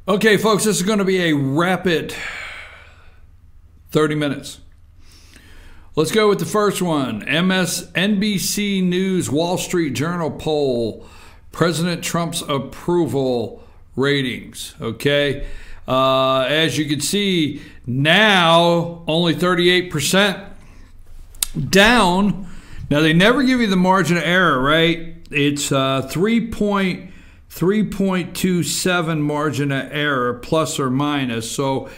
Okay, folks, this is going to be a rapid 30 minutes. Let's go with the first one. MSNBC News Wall Street Journal poll, President Trump's approval ratings. Okay, as you can see, now only 38% down. Now, they never give you the margin of error, right? It's 3.27 margin of error, plus or minus. So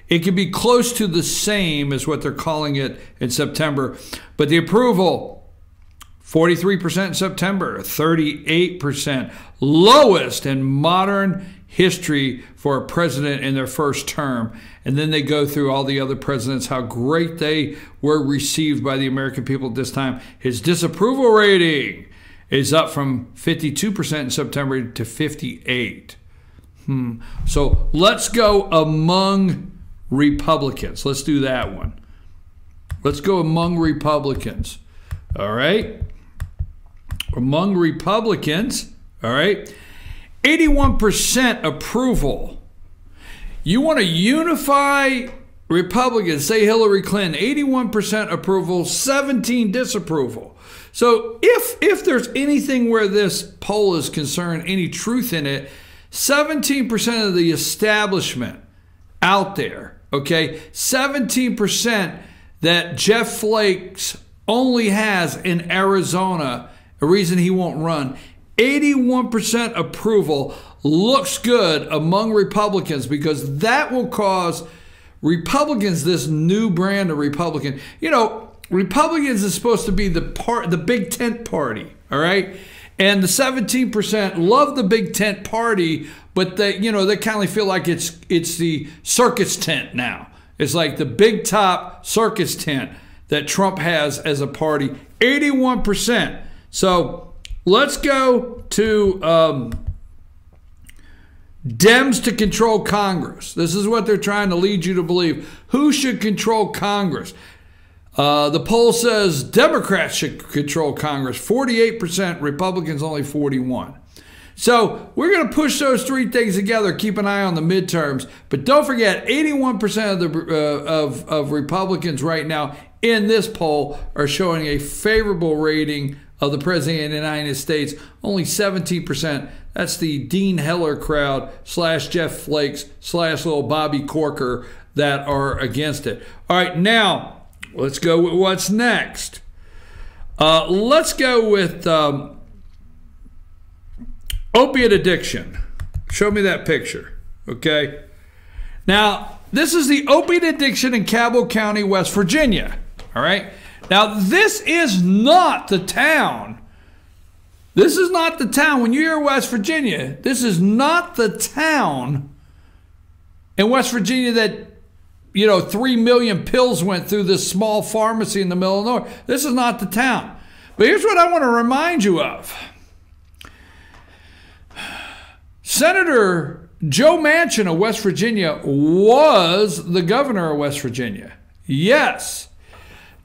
it could be close to the same as what they're calling it in September. But the approval, 43% in September, 38%. Lowest in modern history for a president in their first term. And then they go through all the other presidents, how great they were received by the American people at this time. His disapproval rating is up from 52% in September to 58%. So let's go among Republicans. Let's do that one. Let's go among Republicans. All right. Among Republicans, all right, 81% approval. You want to unify Republicans, say Hillary Clinton, 81% approval, 17% disapproval. So if there's anything where this poll is concerned, any truth in it, 17% of the establishment out there, okay, 17% that Jeff Flake only has in Arizona, a reason he won't run, 81% approval looks good among Republicans, because that will cause Republicans, this new brand of Republican, you know, Republicans is supposed to be the big tent party, all right? And the 17% love the big tent party, but they, you know, they kind of feel like it's the circus tent now. It's like the big top circus tent that Trump has as a party, 81%. So let's go to Dems to control Congress. This is what they're trying to lead you to believe. Who should control Congress? The poll says Democrats should control Congress, 48%, Republicans only 41%. So we're going to push those three things together, keep an eye on the midterms. But don't forget, 81% of Republicans right now in this poll are showing a favorable rating of the President of the United States, only 17%. That's the Dean Heller crowd / Jeff Flake / little Bobby Corker that are against it. All right, now let's go with what's next. Let's go with opiate addiction. Show me that picture, okay? Now, this is the opiate addiction in Cabel County, West Virginia, all right? Now, this is not the town. This is not the town. When you hear West Virginia, this is not the town in West Virginia that, you know, 3 million pills went through this small pharmacy in the middle of nowhere. This is not the town. But here's what I want to remind you of. Senator Joe Manchin of West Virginia was the governor of West Virginia. Yes.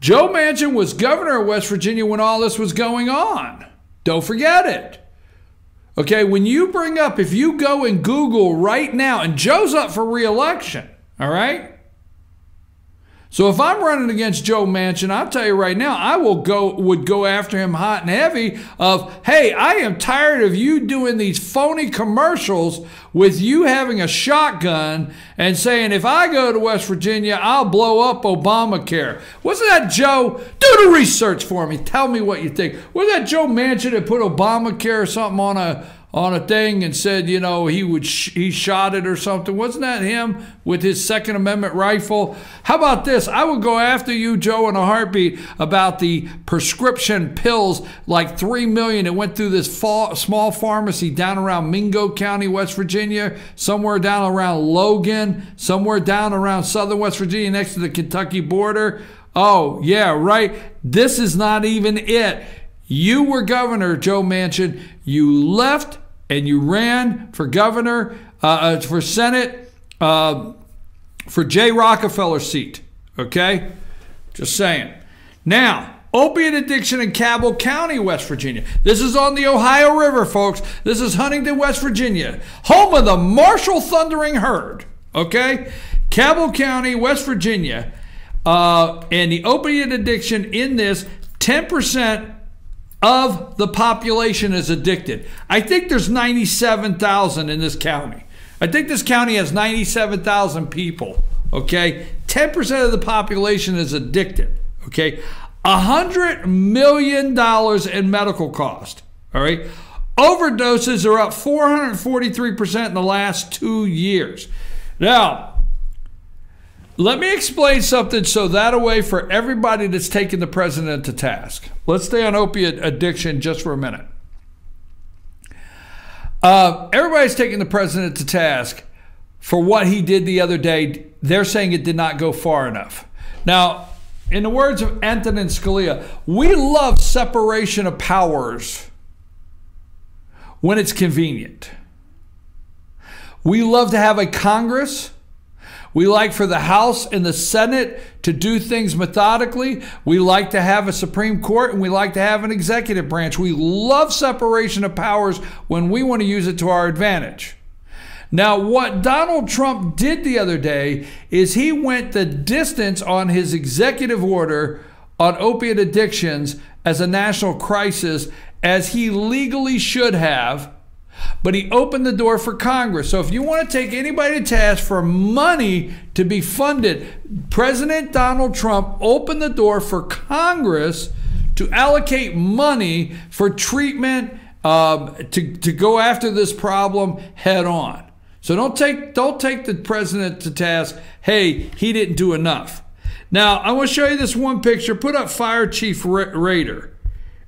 Joe Manchin was governor of West Virginia when all this was going on. Don't forget it. Okay, when you bring up, if you go and Google right now, and Joe's up for re-election, all right? So if I'm running against Joe Manchin, I'll tell you right now, I would go after him hot and heavy of, hey, I am tired of you doing these phony commercials with you having a shotgun and saying, if I go to West Virginia, I'll blow up Obamacare. Wasn't that Joe? Do the research for me. Tell me what you think. Was that Joe Manchin that put Obamacare or something on a thing and said, you know, he shot it or something? Wasn't that him with his Second Amendment rifle? How about this? I would go after you, Joe, in a heartbeat about the prescription pills, like 3 million that went through this small pharmacy down around Mingo County, West Virginia, somewhere down around Logan, somewhere down around southern West Virginia next to the Kentucky border. Oh, yeah, right. This is not even it. You were governor, Joe Manchin. You left and you ran for governor, for Senate, for Jay Rockefeller's seat. Okay? Just saying. Now, opiate addiction in Cabel County, West Virginia. This is on the Ohio River, folks. This is Huntington, West Virginia, home of the Marshall Thundering Herd. Okay? Cabell County, West Virginia. And the opiate addiction in this, 10% of the population is addicted. I think there's 97,000 in this county. I think this county has 97,000 people. Okay? 10% of the population is addicted. Okay? $100 million in medical cost. All right? Overdoses are up 443% in the last 2 years. Now, let me explain something so that way for everybody that's taking the president to task. Let's stay on opiate addiction just for a minute. Everybody's taking the president to task for what he did the other day. They're saying it did not go far enough. Now, in the words of Antonin Scalia, we love separation of powers when it's convenient. We love to have a Congress. We like for the House and the Senate to do things methodically. We like to have a Supreme Court, and we like to have an executive branch. We love separation of powers when we want to use it to our advantage. Now, what Donald Trump did the other day is he went the distance on his executive order on opiate addictions as a national crisis, as he legally should have. But he opened the door for Congress. So if you want to take anybody to task for money to be funded, President Donald Trump opened the door for Congress to allocate money for treatment, to go after this problem head on. So don't take the president to task, hey, he didn't do enough. Now, I want to show you this one picture. Put up Fire Chief Rader.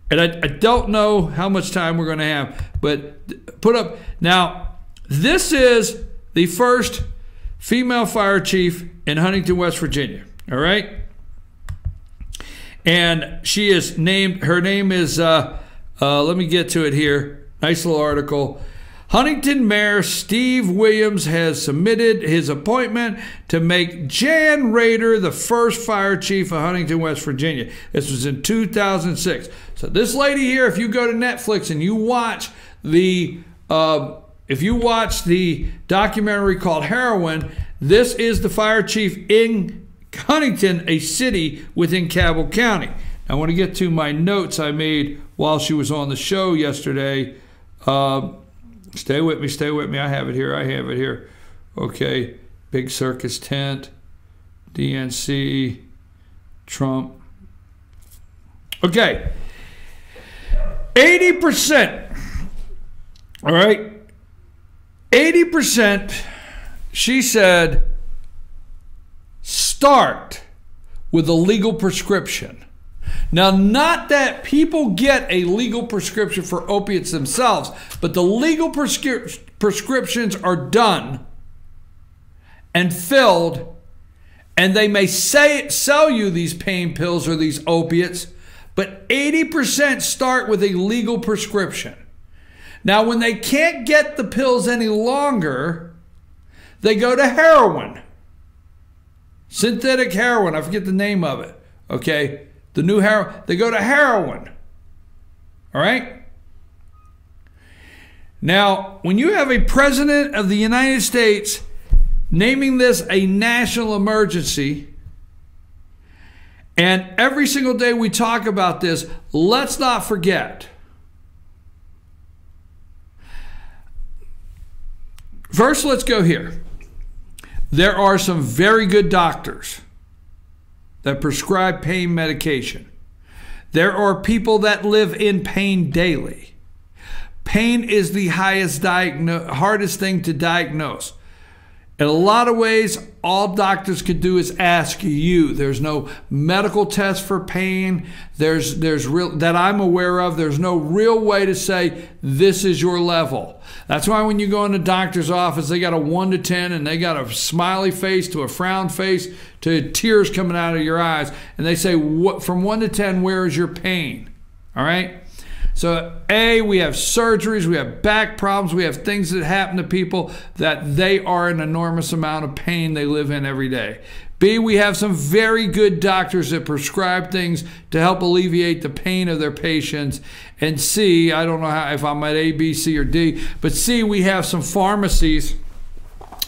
And I don't know how much time we're going to have, but put up. Now, this is the first female fire chief in Huntington, West Virginia. All right? And she is named, her name is, let me get to it here. Nice little article. Huntington Mayor Steve Williams has submitted his appointment to make Jan Rader the first fire chief of Huntington, West Virginia. This was in 2006. So this lady here, if you go to Netflix and you watch the documentary called Heroin, this is the fire chief in Huntington, a city within Cabell County. I want to get to my notes I made while she was on the show yesterday. Stay with me. I have it here. Okay. Big circus tent. DNC. Trump. Okay. 80%. All right. 80%, she said, start with a legal prescription. Now, not that people get a legal prescription for opiates themselves, but the legal prescriptions are done and filled, and they may sell you these pain pills or these opiates, but 80% start with a legal prescription. Now, when they can't get the pills any longer, they go to heroin. Synthetic heroin, I forget the name of it, okay? The new heroin, they go to heroin. All right? Now, when you have a president of the United States naming this a national emergency, and every single day we talk about this, let's not forget. First, let's go here. There are some very good doctors that prescribe pain medication. There are people that live in pain daily. Pain is the hardest thing to diagnose. In a lot of ways, all doctors could do is ask you. There's no medical test for pain. There's that I'm aware of. There's no real way to say this is your level. That's why when you go in the doctor's office, they got a 1 to 10, and they got a smiley face to a frown face to tears coming out of your eyes, and they say, from 1 to 10, where is your pain? All right. So we have surgeries, we have back problems, we have things that happen to people that they are an enormous amount of pain they live in every day. B, we have some very good doctors that prescribe things to help alleviate the pain of their patients. And C, I don't know if I'm at A, B, C, or D, but C, we have some pharmacies,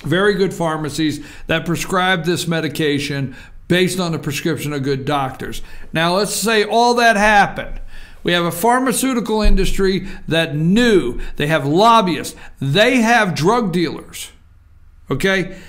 very good pharmacies, that prescribe this medication based on the prescription of good doctors. Now, let's say all that happened. We have a pharmaceutical industry that knew. They have lobbyists. They have drug dealers. Okay?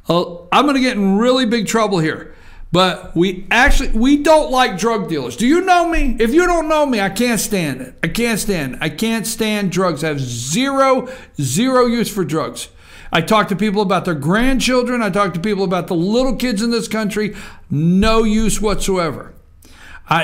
I'm going to get in really big trouble here. But we don't like drug dealers. Do you know me? If you don't know me, I can't stand it. I can't stand it. I can't stand drugs. I have zero use for drugs. I talk to people about their grandchildren. I talk to people about the little kids in this country. No use whatsoever.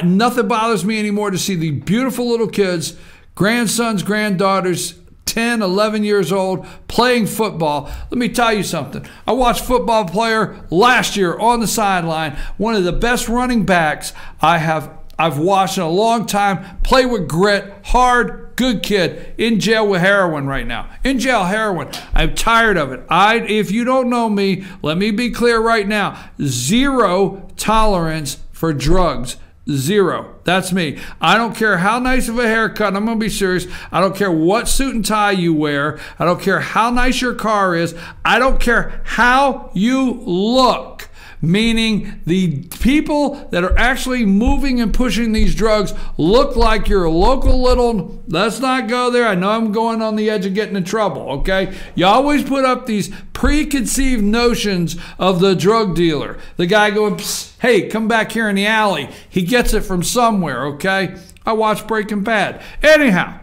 Nothing bothers me anymore to see the beautiful little kids, grandsons, granddaughters, 10, 11 years old, playing football. Let me tell you something. I watched a football player last year on the sideline, one of the best running backs I've watched in a long time, play with grit, hard, good kid, in jail with heroin right now. In jail, heroin. I'm tired of it. If you don't know me, let me be clear right now. Zero tolerance for drugs. Zero. That's me. I don't care how nice of a haircut. I'm going to be serious. I don't care what suit and tie you wear. I don't care how nice your car is. I don't care how you look. Meaning the people that are actually moving and pushing these drugs look like your local little, let's not go there. I know I'm going on the edge of getting in trouble, okay? You always put up these preconceived notions of the drug dealer. The guy going, psst, hey, come back here in the alley. He gets it from somewhere, okay? I watch Breaking Bad. Anyhow,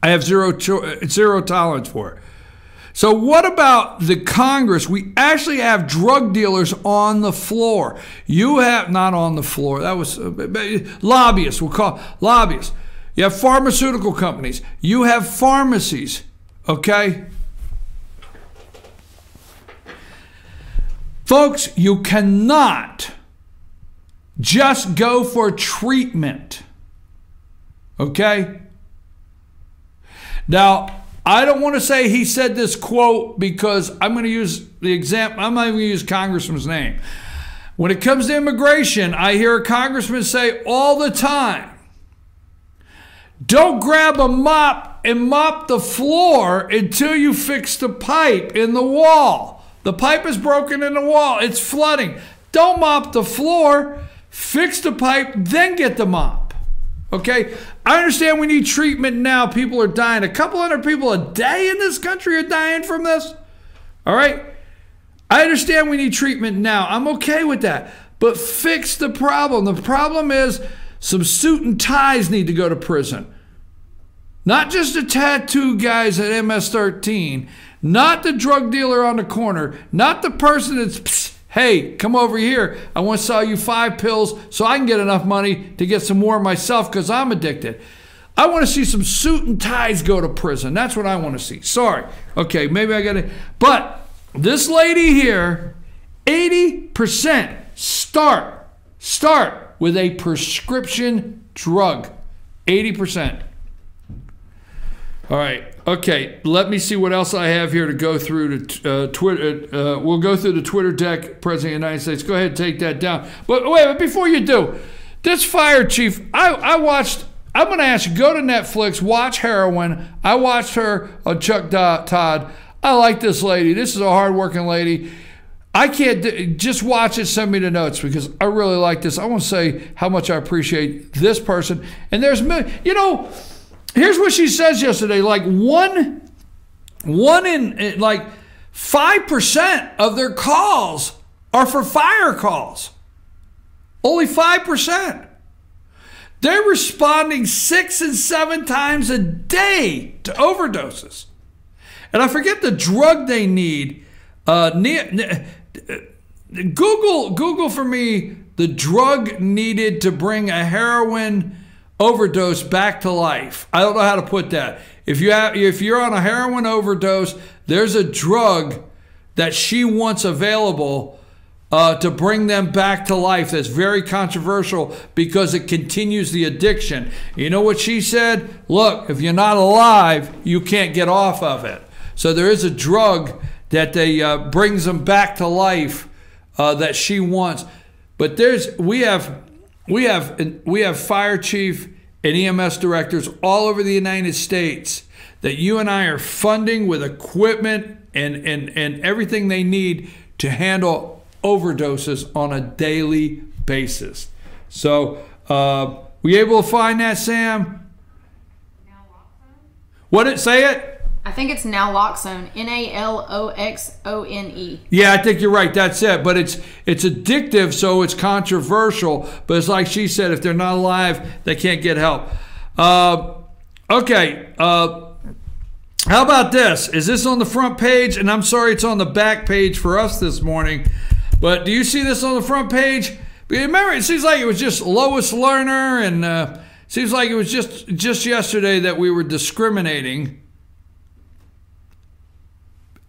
I have zero tolerance for it. So what about the Congress? We actually have drug dealers on the floor. You have, not on the floor, that was lobbyists, we'll call lobbyists. You have pharmaceutical companies. You have pharmacies, okay? Folks, you cannot just go for treatment, okay? Now, I don't want to say he said this quote because I'm going to use the example. I'm not even going to use Congressman's name. When it comes to immigration, I hear a congressman say all the time, don't grab a mop and mop the floor until you fix the pipe in the wall. The pipe is broken in the wall. It's flooding. Don't mop the floor. Fix the pipe, then get the mop. Okay, I understand we need treatment now. People are dying. A couple hundred people a day in this country are dying from this. All right, I understand we need treatment now. I'm okay with that. But fix the problem. The problem is some suit and ties need to go to prison. Not just the tattoo guys at MS-13. Not the drug dealer on the corner. Not the person that's, psst, hey, come over here. I want to sell you 5 pills so I can get enough money to get some more myself because I'm addicted. I want to see some suit and ties go to prison. That's what I want to see. Sorry. Okay, maybe I got to. But this lady here, 80% start with a prescription drug. 80%. All right. Okay, let me see what else I have here to go through to Twitter. We'll go through the Twitter deck, President of the United States. Go ahead and take that down. But wait, but before you do, this fire chief, I watched, I'm going to ask you, go to Netflix, watch Heroin. I watched her on Chuck Todd. I like this lady. This is a hardworking lady. I can't, just watch it, send me the notes because I really like this. I want to say how much I appreciate this person. And there's, you know, here's what she says yesterday, like one in like 5% of their calls are for fire calls. Only 5%. They're responding 6 and 7 times a day to overdoses. And I forget the drug they need. Google for me the drug needed to bring a heroin overdose back to life. I don't know how to put that. If you're on a heroin overdose, there's a drug that she wants available to bring them back to life. That's very controversial because it continues the addiction. You know what she said? Look, if you're not alive, you can't get off of it. So there is a drug that they brings them back to life that she wants. But we have fire chief and EMS directors all over the United States that you and I are funding with equipment and everything they need to handle overdoses on a daily basis. So, we able to find that, Sam? What did it say it? I think it's naloxone. Naloxone. Yeah, I think you're right. That's it. But it's addictive, so it's controversial. But it's like she said, if they're not alive, they can't get help. Okay. How about this? Is this on the front page? And I'm sorry it's on the back page for us this morning. But do you see this on the front page? Remember, it seems like it was just Lois Lerner, and seems like it was just yesterday that we were discriminating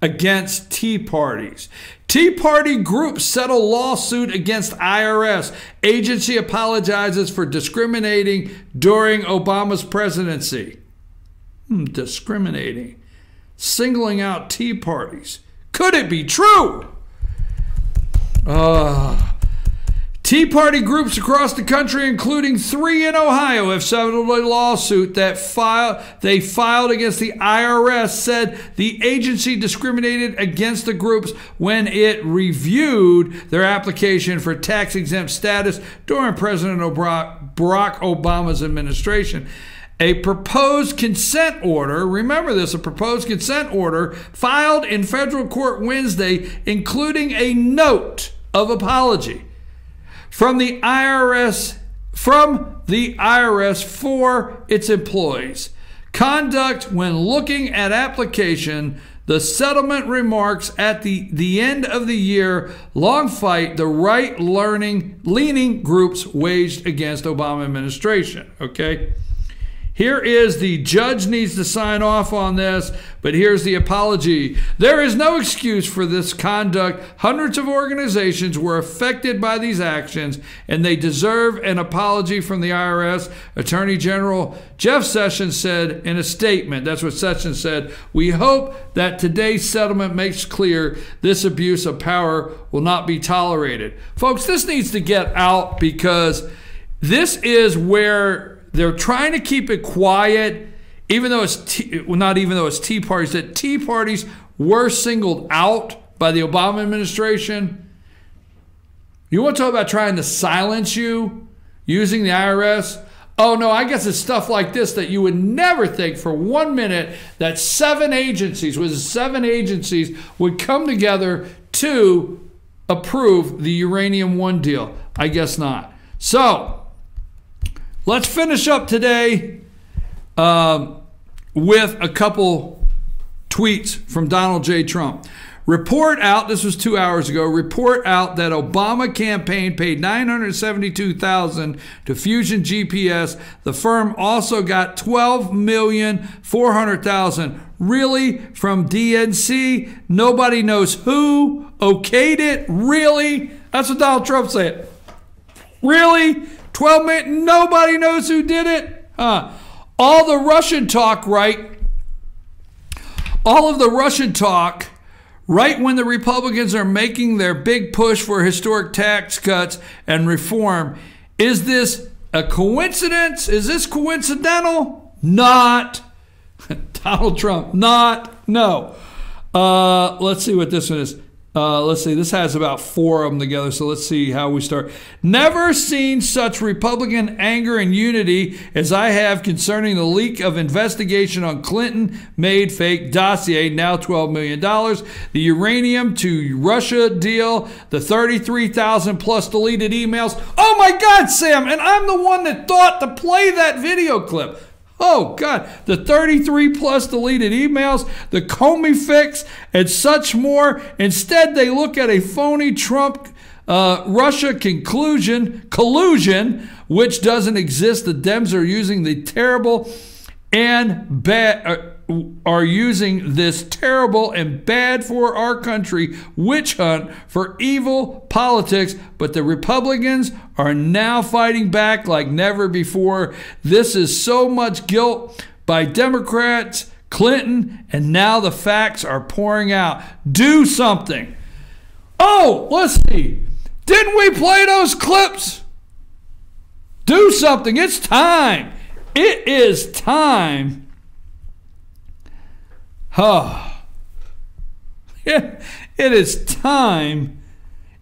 against Tea Parties. Tea Party groups settle lawsuit against IRS. Agency apologizes for discriminating during Obama's presidency. Discriminating. Singling out Tea Parties. Could it be true? Tea Party groups across the country, including 3 in Ohio, have settled a lawsuit that they filed against the IRS, said the agency discriminated against the groups when it reviewed their application for tax-exempt status during President Barack Obama's administration. A proposed consent order, remember this, a proposed consent order filed in federal court Wednesday, including a note of apology from the IRS for its employees' conduct when looking at application. The settlement remarks at the end of the year long fight the right-leaning groups waged against Obama administration. Okay. Here is the judge needs to sign off on this, but here's the apology. There is no excuse for this conduct. Hundreds of organizations were affected by these actions, and they deserve an apology from the IRS. Attorney General Jeff Sessions said in a statement, that's what Sessions said, "We hope that today's settlement makes clear this abuse of power will not be tolerated." Folks, this needs to get out because this is where they're trying to keep it quiet, even though it's Tea Parties, that Tea Parties were singled out by the Obama administration. You want to talk about trying to silence you using the IRS? Oh no, I guess it's stuff like this that you would never think for 1 minute that 7 agencies would come together to approve the Uranium One deal. I guess not. So, let's finish up today with a couple tweets from Donald J. Trump. Report out, this was 2 hours ago, report out that Obama campaign paid $972,000 to Fusion GPS. The firm also got $12,400,000. Really? From DNC? Nobody knows who okayed it? Really? That's what Donald Trump said. Really? 12 million, nobody knows who did it? All the Russian talk, right? All of the Russian talk, right when the Republicans are making their big push for historic tax cuts and reform. Is this a coincidence? Is this coincidental? Not. Donald Trump, not. No. Let's see what this one is. Let's see, this has about 4 of them together, so let's see how we start. Never seen such Republican anger and unity as I have concerning the leak of investigation on Clinton-made fake dossier, now $12 million, the uranium to Russia deal, the 33,000 plus deleted emails. Oh my God, Sam, and I'm the one that thought to play that video clip. Oh, God, the 33 plus deleted emails, the Comey fix, and such more. Instead, they look at a phony Trump-Russia collusion, which doesn't exist. The Dems are using the terrible and bad, are using this terrible and bad for our country witch hunt for evil politics, but the Republicans are now fighting back like never before. This is so much guilt by Democrats, Clinton, and now the facts are pouring out. Do something. Oh, let's see. Didn't we play those clips? Do something. It's time. It is time. It is time.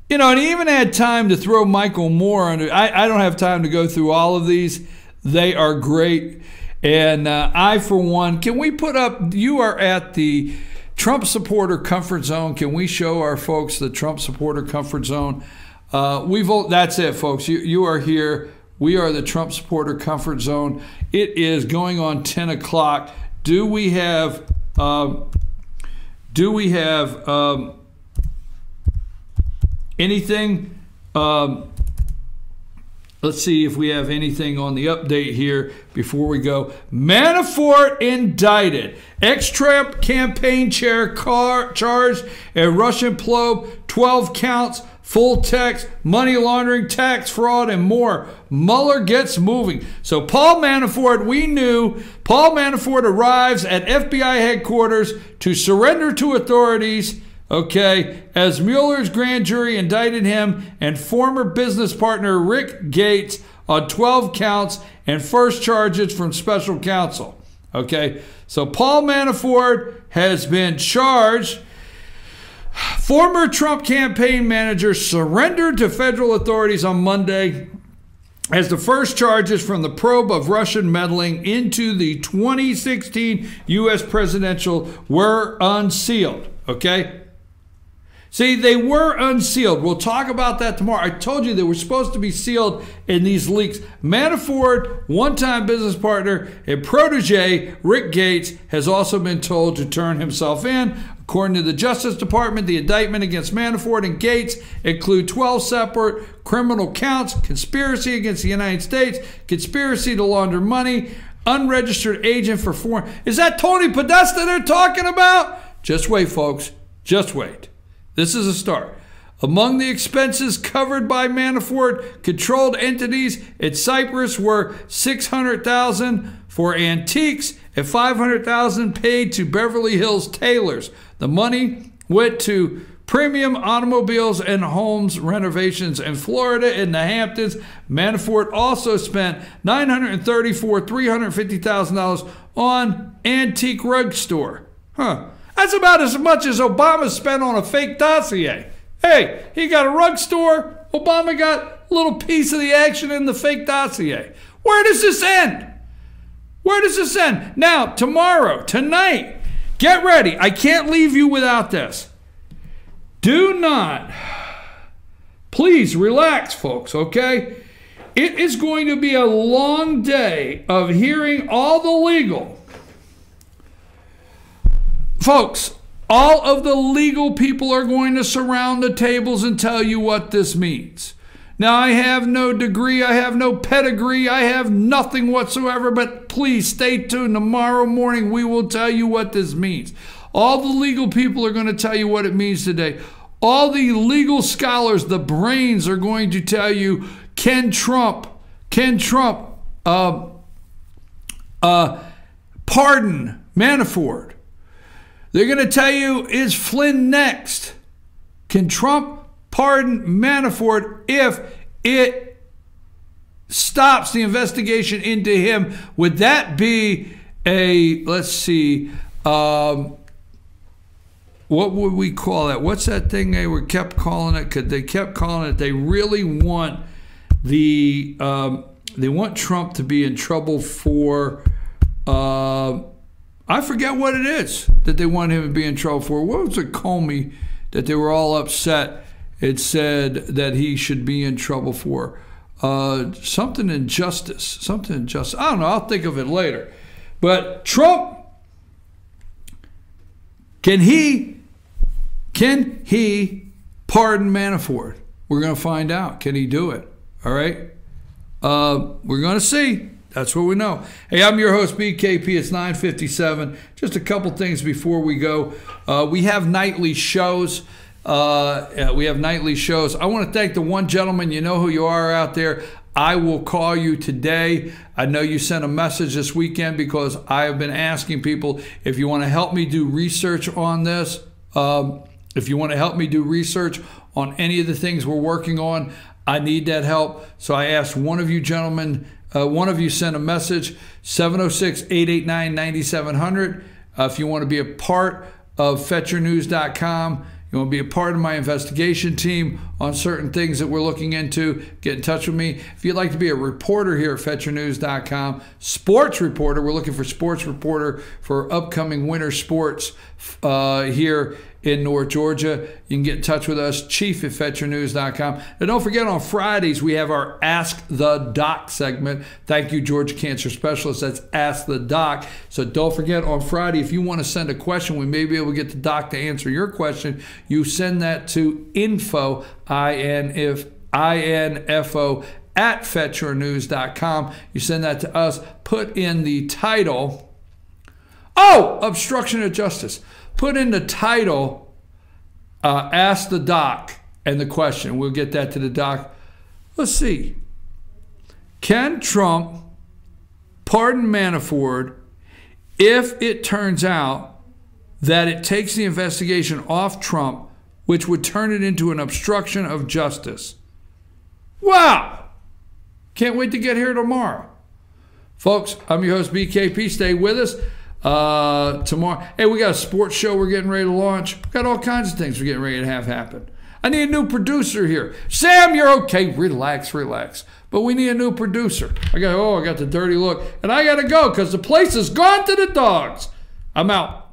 You know, and he even had time to throw Michael Moore under. I don't have time to go through all of these. They are great. And I, for one, can we put up, you are at the Trump supporter comfort zone. Can we show our folks the Trump supporter comfort zone? That's it, folks. You are here. We are the Trump supporter comfort zone. It is going on 10 o'clock. Do we have anything? Let's see if we have anything on the update here before we go. Manafort indicted. Ex-Trump campaign chair charged a Russian probe, 12 counts, full text, money laundering, tax fraud, and more. Mueller gets moving. So Paul Manafort, we knew Paul Manafort arrives at FBI headquarters to surrender to authorities, okay, as Mueller's grand jury indicted him and former business partner Rick Gates on 12 counts and first charges from special counsel. Okay, so Paul Manafort has been charged. Former Trump campaign manager surrendered to federal authorities on Monday as the first charges from the probe of Russian meddling into the 2016 U.S. presidential were unsealed. Okay? See, they were unsealed. We'll talk about that tomorrow. I told you they were supposed to be sealed in these leaks. Manafort, one-time business partner and protege Rick Gates, has also been told to turn himself in. According to the Justice Department, the indictment against Manafort and Gates include 12 separate criminal counts: conspiracy against the United States, conspiracy to launder money, unregistered agent for foreign. Is that Tony Podesta they're talking about? Just wait, folks. Just wait. This is a start. Among the expenses covered by Manafort controlled entities in Cyprus were $600,000 for antiques and $500,000 paid to Beverly Hills tailors. The money went to premium automobiles and homes renovations in Florida and the Hamptons. Manafort also spent $350,000 on antique rug store. That's about as much as Obama spent on a fake dossier. Hey, he got a rug store. Obama got a little piece of the action in the fake dossier. Where does this end? Where does this end? Now, tomorrow, tonight, get ready. I can't leave you without this. Do not, please relax, folks, okay? It is going to be a long day of hearing all the legal. Folks, all of the legal people are going to surround the tables and tell you what this means. Now, I have no degree, I have no pedigree, I have nothing whatsoever, but please stay tuned. Tomorrow morning, we will tell you what this means. All the legal people are going to tell you what it means today. All the legal scholars, the brains, are going to tell you, can Trump pardon Manafort? They're going to tell you, is Flynn next? Can Trump pardon Manafort if it stops the investigation into him? Would that be a, let's see, what would we call that? What's that thing they kept calling it? They kept calling it, they really want they want Trump to be in trouble for, I forget what it is that they want him to be in trouble for. What was it, Comey, that they were all upset? It said that he should be in trouble for something injustice. I don't know. I'll think of it later. But Trump, can he pardon Manafort? We're going to find out. Can he do it? All right. We're going to see. That's what we know. Hey, I'm your host, BKP. It's 9:57. Just a couple things before we go. We have nightly shows. I want to thank the one gentleman. You know who you are out there. I will call you today. I know you sent a message this weekend because I have been asking people if you want to help me do research on this. If you want to help me do research on any of the things we're working on, I need that help. So I asked one of you gentlemen, one of you sent a message, 706-889-9700. If you want to be a part of FetcherNews.com, you want to be a part of my investigation team on certain things that we're looking into, get in touch with me. If you'd like to be a reporter here at FetcherNews.com, sports reporter, we're looking for sports reporter for upcoming winter sports here in North Georgia. You can get in touch with us, chief at FetcherNews.com. And don't forget, on Fridays, we have our Ask the Doc segment. Thank you, Georgia Cancer Specialist. That's Ask the Doc. So don't forget, on Friday, if you want to send a question, we may be able to get the doc to answer your question. You send that to info, I-N-F-O, at FetcherNews.com. You send that to us. Put in the title, obstruction of justice. Put in the title, ask the doc, and the question. We'll get that to the doc. Let's see. Can Trump pardon Manafort if it turns out that it takes the investigation off Trump, which would turn it into an obstruction of justice? Wow! Can't wait to get here tomorrow. Folks, I'm your host, BKP. Stay with us. Tomorrow, hey, we got a sports show we're getting ready to launch. We got all kinds of things we're getting ready to have happen. I need a new producer here. Sam, you're okay. Relax. But we need a new producer. I got the dirty look. And I got to go because the place has gone to the dogs. I'm out.